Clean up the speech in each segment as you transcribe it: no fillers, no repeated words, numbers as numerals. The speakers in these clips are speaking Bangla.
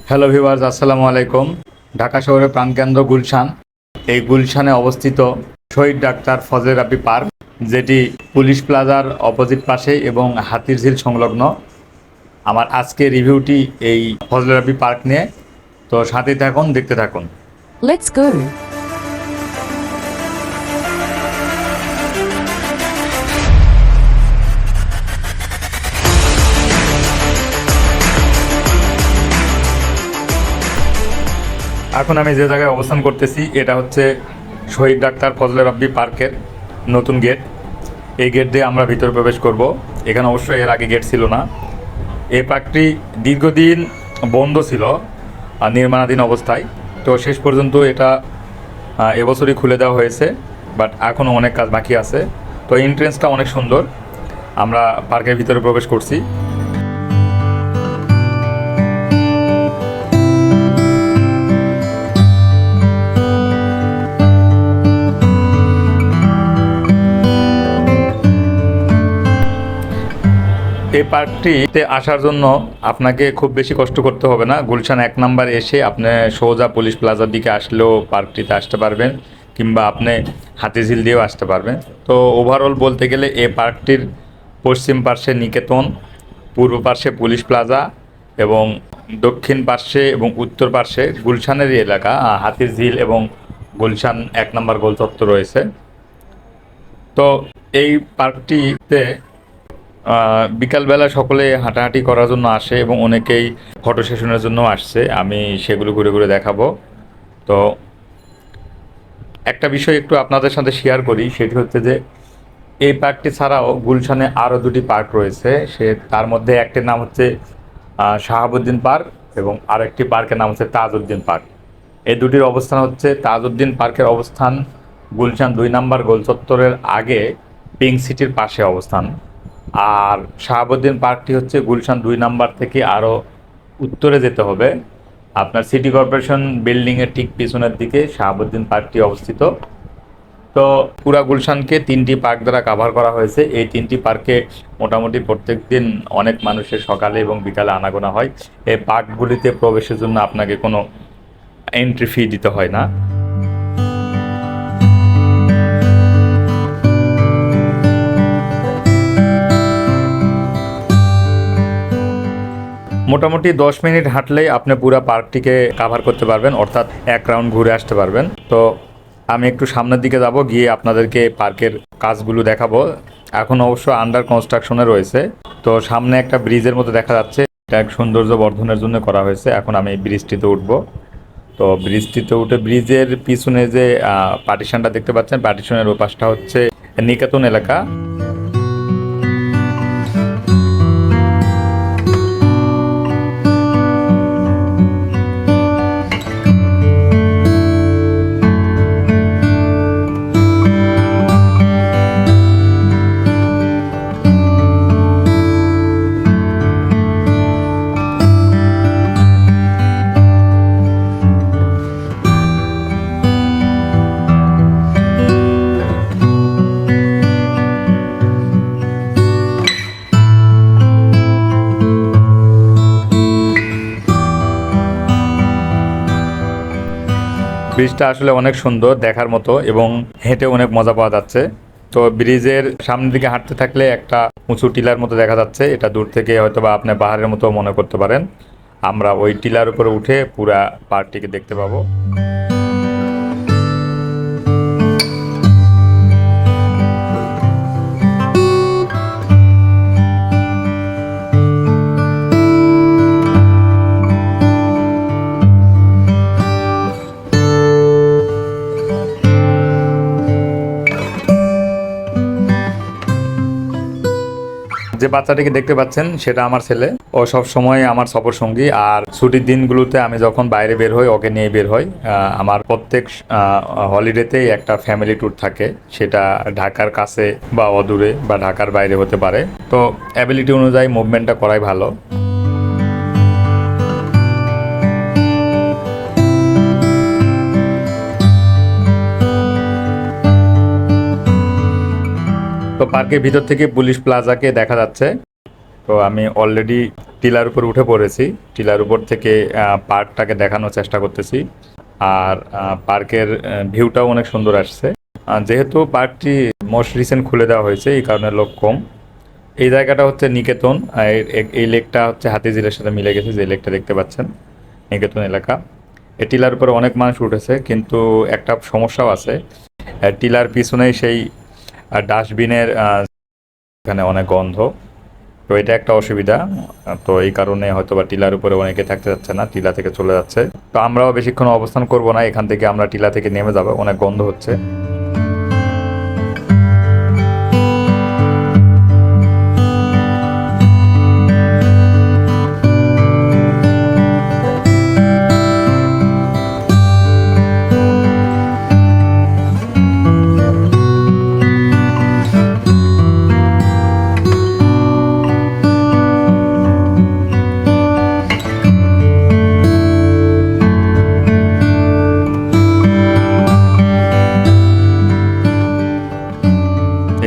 হ্যালো ভিউয়ার্স, আসসালামু আলাইকুম। ঢাকা শহরের প্রাণকেন্দ্র গুলশান, এই গুলশানে অবস্থিত শহীদ ডাক্তার ফজলে রাব্বি পার্ক, যেটি পুলিশ প্লাজার অপোজিট পাশে এবং হাতিরঝিল সংলগ্ন। আমার আজকে রিভিউটি এই ফজলে রাব্বি পার্ক নিয়ে, তো সাথে থাকুন, দেখতে থাকুন। Let's go. এখন আমি যে জায়গায় অবস্থান করতেছি এটা হচ্ছে শহীদ ডাক্তার ফজলে রাব্বি পার্কের নতুন গেট। এই গেট দিয়ে আমরা ভিতরে প্রবেশ করব। এখানে অবশ্যই এর আগে গেট ছিল না। এই পার্কটি দীর্ঘদিন বন্ধ ছিল নির্মাণাধীন অবস্থায়, তো শেষ পর্যন্ত এটা এবছরই খুলে দেওয়া হয়েছে, বাট এখনও অনেক কাজ বাকি আছে। তো এন্ট্রেন্সটা অনেক সুন্দর। আমরা পার্কের ভিতরে প্রবেশ করছি। এই পার্কটিতে আসার জন্য আপনাকে খুব বেশি কষ্ট করতে হবে না। গুলশান 1 নাম্বার এসে আপনি সোজা পুলিশ প্লাজার দিকে আসলেও পার্কটিতে আসতে পারবেন, কিংবা আপনি হাতিঝিল দিয়েও আসতে পারবেন। তো ওভারঅল বলতে গেলে এই পার্কটির পশ্চিম পার্শ্বে নিকেতন, পূর্ব পার্শ্বে পুলিশ প্লাজা এবং দক্ষিণ পার্শ্বে এবং উত্তর পার্শ্বে গুলশানেরই এলাকা হাতিরঝিল এবং গুলশান 1 নাম্বার গোল চত্বর রয়েছে। তো এই পার্কটিতে বিকালবেলা সকলে হাঁটাহাঁটি করার জন্য আসে এবং অনেকেই ফটো সেশনের জন্য আসছে। আমি সেগুলো ঘুরে ঘুরে দেখাবো। তো একটা বিষয় একটু আপনাদের সাথে শেয়ার করি, সেটি হচ্ছে যে এই পার্কটি ছাড়াও গুলশানে আরও 2টি পার্ক রয়েছে। তার মধ্যে একটির নাম হচ্ছে শাহবুদ্দিন পার্ক এবং আরেকটি পার্কের নাম হচ্ছে তাজউদ্দিন পার্ক। এই দুটির অবস্থান হচ্ছে, তাজউদ্দিন পার্কের অবস্থান গুলশান 2 নাম্বার গোল চত্বরের আগে পিঙ্ক সিটির পাশে অবস্থান, আর শাহবুদ্দিন পার্কটি হচ্ছে গুলশান 2 নাম্বার থেকে আরও উত্তরে যেতে হবে। আপনার সিটি কর্পোরেশন বিল্ডিংয়ের ঠিক পিছনের দিকে শাহবুদ্দিন পার্কটি অবস্থিত। তো পুরা গুলশানকে 3টি পার্ক দ্বারা কাভার করা হয়েছে। এই 3টি পার্কে মোটামুটি প্রত্যেক দিন অনেক মানুষের সকালে এবং বিকালে আনাগোনা হয়। এই পার্কগুলিতে প্রবেশের জন্য আপনাকে কোনো এন্ট্রি ফি দিতে হয় না। মোটামুটি 10 মিনিট হাঁটলেই আপনি পুরো পার্কটিকে কাভার করতে পারবেন, অর্থাৎ 1 রাউন্ড ঘুরে আসতে পারবেন। তো আমি একটু সামনের দিকে যাব, গিয়ে আপনাদেরকে পার্কের কাজগুলো দেখাবো। এখন অবশ্য আন্ডার কনস্ট্রাকশনে রয়েছে। তো সামনে একটা ব্রিজের মতো দেখা যাচ্ছে, এটা এক সৌন্দর্য বর্ধনের জন্য করা হয়েছে। এখন আমি এই ব্রিজটিতে উঠবো। তো ব্রিজটিতে উঠে ব্রিজের পিছনে যে পার্টিশনটা দেখতে পাচ্ছেন, পার্টিশনের ওপাশটা হচ্ছে নিকেতন এলাকা। ব্রিজটা আসলে অনেক সুন্দর দেখার মতো এবং হেঁটে অনেক মজা পাওয়া যাচ্ছে। তো ব্রিজের সামনের দিকে হাঁটতে থাকলে একটা উঁচু টিলার মতো দেখা যাচ্ছে। এটা দূর থেকে হয়তো বা আপনি পাহাড়ের মতো মনে করতে পারেন। আমরা ওই টিলার উপরে উঠে পুরা পার্কটিকে দেখতে পাবো। যে বাচ্চাটিকে দেখতে পাচ্ছেন সেটা আমার ছেলে। ও সব সময় আমার সফর সঙ্গী, আর ছুটির দিনগুলোতে আমি যখন বাইরে বের হই ওকে নিয়ে বের হই। আমার প্রত্যেক হলিডেতেই একটা ফ্যামিলি ট্যুর থাকে, সেটা ঢাকার কাছে বা অদূরে বা ঢাকার বাইরে হতে পারে। তো অ্যাবিলিটি অনুযায়ী মুভমেন্টটা করাই ভালো। তো পার্কের ভিতর থেকে পুলিশ প্লাজাকে দেখা যাচ্ছে। তো আমি অলরেডি টিলার উপর উঠে পড়েছি। টিলার উপর থেকে পার্কটাকে দেখানোর চেষ্টা করতেছি। আর পার্কের ভিউটাও অনেক সুন্দর আসছে। যেহেতু পার্কটি মোস্ট রিসেন্ট খুলে দেওয়া হয়েছে, এই কারণে লোক কম। এই জায়গাটা হচ্ছে নিকেতন। এই লেকটা হচ্ছে হাতিঝিলের সাথে মিলে গেছে, যে লেকটা দেখতে পাচ্ছেন, নিকেতন এলাকা। এই টিলার উপরে অনেক মানুষ উঠেছে, কিন্তু একটা সমস্যাও আছে। টিলার পিছনেই সেই ডাস্টবিনের এখানে অনেক গন্ধ, তো এটা একটা অসুবিধা। তো এই কারণে হয়তো বা টিলার উপরে অনেকে থাকতে যাচ্ছে না, টিলা থেকে চলে যাচ্ছে। তো আমরাও বেশিক্ষণ অবস্থান করব না, এখান থেকে আমরা টিলা থেকে নেমে যাব, অনেক গন্ধ হচ্ছে।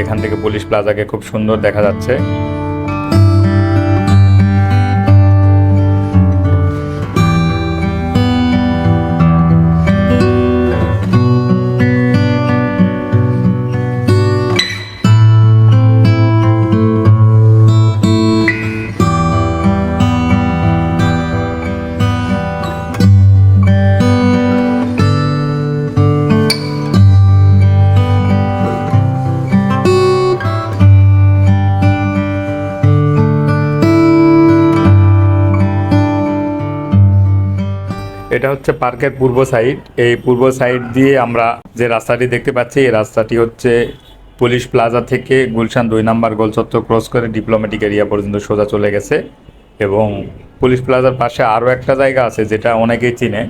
এখান থেকে পুলিশ প্লাজাকে খুব সুন্দর দেখা যাচ্ছে। এটা হচ্ছে পার্কের পূর্ব সাইড। এই পূর্ব সাইড দিয়ে আমরা যে রাস্তাটি দেখতে পাচ্ছি, এই রাস্তাটি হচ্ছে পুলিশ প্লাজা থেকে গুলশান 2 নম্বর গোল চত্বর ক্রস করে ডিপ্লোম্যাটিক এরিয়া পর্যন্ত সোজা চলে গেছে। এবং পুলিশ প্লাজার পাশে আরও একটা জায়গা আছে যেটা অনেকেই চিনে,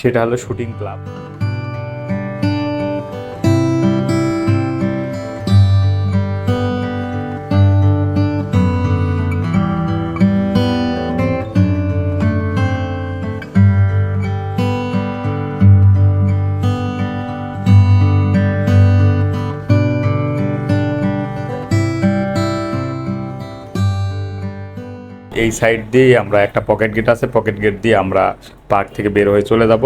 সেটা হলো শুটিং ক্লাব। এই সাইড দিয়ে আমরা একটা পকেট গেট আছে, পকেট গেট দিয়ে আমরা পার্ক থেকে বের হয়ে চলে যাব।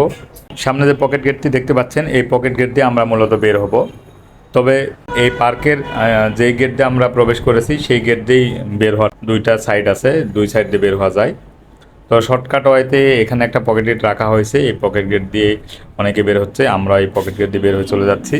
সামনে যে পকেট গেটটি দেখতে পাচ্ছেন, এই পকেট গেট দিয়ে আমরা মূলত বের হব। তবে এই পার্কের যেই গেট দিয়ে আমরা প্রবেশ করেছি, সেই গেট দিয়েই বের হওয়ার দুইটা সাইড আছে, দুই সাইড দিয়ে বের হওয়া যায়। তো শর্টকাট ওয়েতে এখানে একটা পকেট গেট রাখা হয়েছে, এই পকেট গেট দিয়ে অনেকে বের হচ্ছে, আমরা এই পকেট গেট দিয়ে বের হয়ে চলে যাচ্ছি।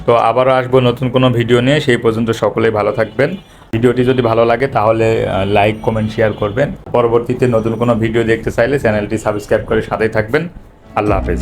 তো আবারও আসবো নতুন কোনো ভিডিও নিয়ে, সেই পর্যন্ত সকলেই ভালো থাকবেন। ভিডিওটি যদি ভালো লাগে তাহলে লাইক, কমেন্ট, শেয়ার করবেন। পরবর্তীতে নতুন কোনো ভিডিও দেখতে চাইলে চ্যানেলটি সাবস্ক্রাইব করে সাথেই থাকবেন। আল্লাহ হাফেজ।